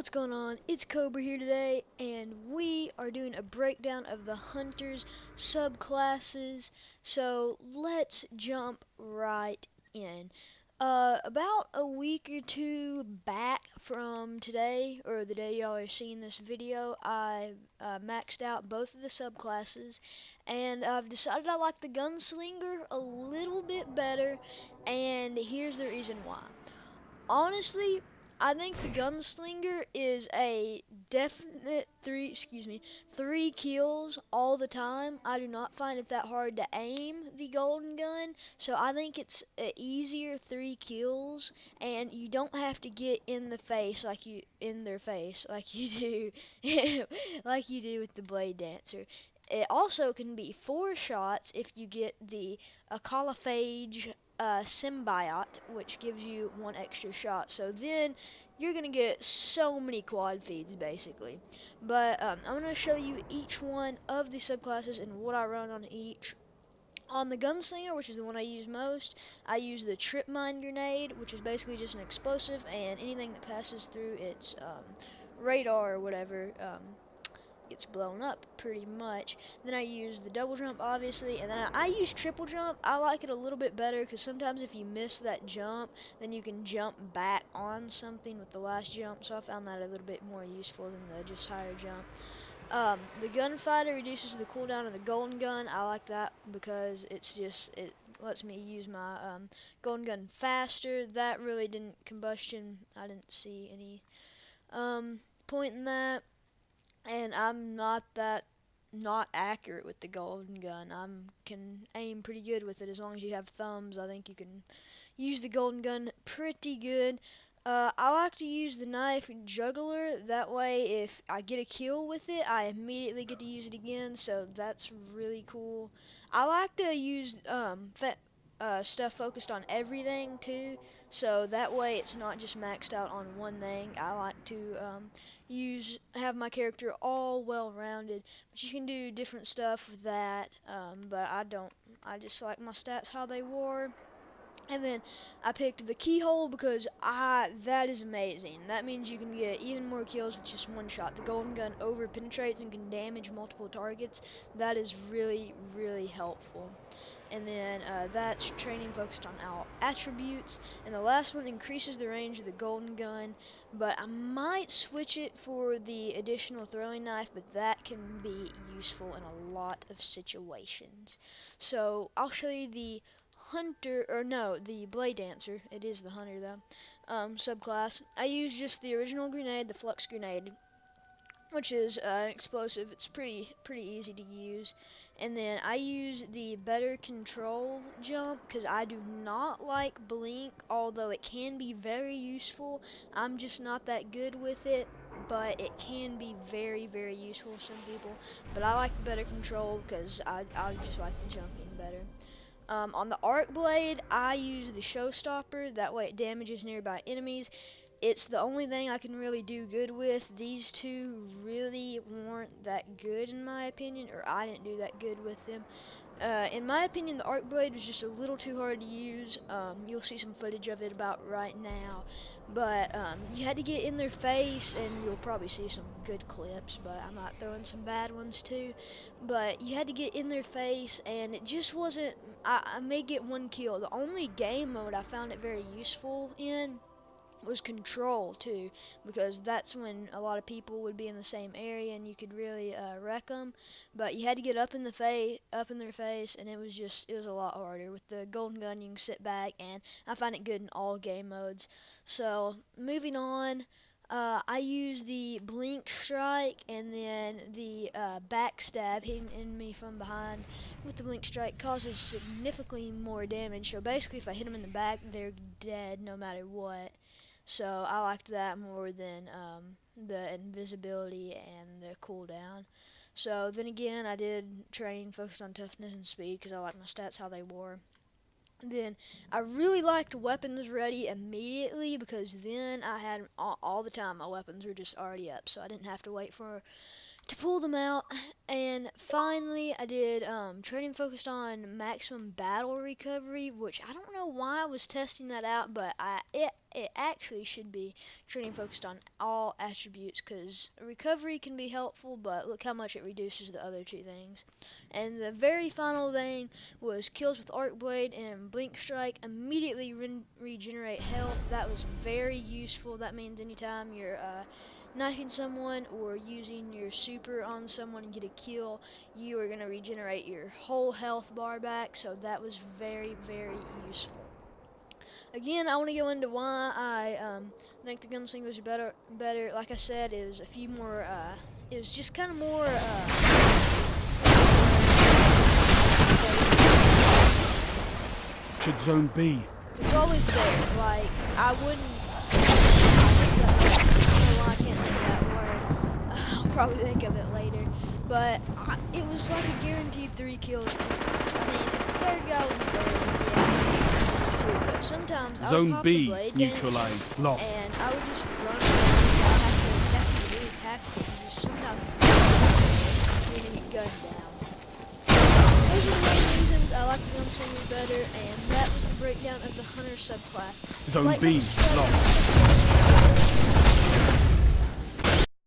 what's going on? It's Cobra here today, and we are doing a breakdown of the Hunter's subclasses. So let's jump right in. About a week or two back from today, or the day y'all are seeing this video, I maxed out both of the subclasses, and I've decided I like the Gunslinger a little bit better, and here's the reason why. Honestly, I think the Gunslinger is a definite three kills all the time. I do not find it that hard to aim the golden gun, so I think it's a easier 3 kills, and you don't have to get in the face like you in their face like you do like you do with the Blade Dancer. It also can be 4 shots if you get the Caliphage symbiote, which gives you 1 extra shot. So then you're gonna get so many quad feeds basically. But I'm gonna show you each one of the subclasses and what I run on each. On the Gunslinger, which is the one I use most, I use the Trip Mine Grenade, which is basically just an explosive, and anything that passes through its radar or whatever gets blown up pretty much. Then I use the double jump, obviously, and then I use triple jump. I like it a little bit better because sometimes if you miss that jump, then you can jump back on something with the last jump, so I found that a little bit more useful than the just higher jump. The Gunfighter reduces the cooldown of the golden gun. I like that because it lets me use my golden gun faster. That really didn't combustion. I didn't see any point in that. And I'm not accurate with the golden gun. I can aim pretty good with it as long as you have thumbs. I think you can use the golden gun pretty good. I like to use the knife juggler. That way, if I get a kill with it, I immediately get to use it again. So that's really cool. I like to use stuff focused on everything too. So that way, it's not just maxed out on one thing. I like to have my character all well-rounded, but you can do different stuff with that. But I don't. I just like my stats how they were. And then I picked the keyhole because that is amazing. That means you can get even more kills with just 1 shot. The golden gun over penetrates and can damage multiple targets. That is really, really helpful. And then that's training focused on our attributes. And the last one increases the range of the golden gun, but I might switch it for the additional throwing knife, but that can be useful in a lot of situations. So I'll show you the hunter, or no, the blade dancer. It is the hunter though. Subclass. I use just the original grenade, the flux grenade, which is explosive. It's pretty easy to use. And then I use the better control jump because I do not like blink, although it can be very useful. I'm just not that good with it, but it can be very useful for some people. But I like the better control because I just like the jumping better. On the arc blade, I use the showstopper. That way it damages nearby enemies. It's the only thing I can really do good with. These two really weren't that good in my opinion, or I didn't do that good with them. In my opinion, the arc blade was just a little too hard to use. You'll see some footage of it about right now. But you had to get in their face, and you'll probably see some good clips, but I might throw in some bad ones too. But you had to get in their face, and it just wasn't. I may get 1 kill. The only game mode I found it very useful in was control too, because that's when a lot of people would be in the same area and you could really wreck them. But you had to get up in their face, and it was a lot harder. With the golden gun, you can sit back, and I find it good in all game modes. So moving on. I use the blink strike and then the backstab, hitting enemy from behind with the blink strike causes significantly more damage. So basically, if I hit them in the back, they're dead no matter what. So I liked that more than the invisibility and the cooldown. So then again, I did train focused on toughness and speed because I liked my stats how they were. Then I really liked weapons ready immediately because then I had all the time my weapons were just already up, so I didn't have to wait for to pull them out. And finally, I did training focused on maximum battle recovery, which I don't know why I was testing that out, but it actually should be training focused on all attributes, because recovery can be helpful, but look how much it reduces the other two things. And the very final thing was kills with arc blade and blink strike immediately regenerate health. That was very useful. That means anytime you're knifing someone or using your super on someone and get a kill, you are going to regenerate your whole health bar back, so that was very, very useful. Again, I want to go into why I think the gunslingers are better. Like I said, it was a few more, it was just kind of more, Should Zone B. it's always there. Like, I wouldn't, I can't think of that word. I'll probably think of it later. But it was like a guaranteed 3 kills. I mean, if the third guy was dead, yeah, but sometimes I would Zone pop B the blade neutralized. Lost. and I would just run around. I have to be really tactical, because sometimes you're gonna get gunned down. Those are the main reasons I like the gunslingers better, and that was the breakdown of the hunter subclass. Zone Like B most lost.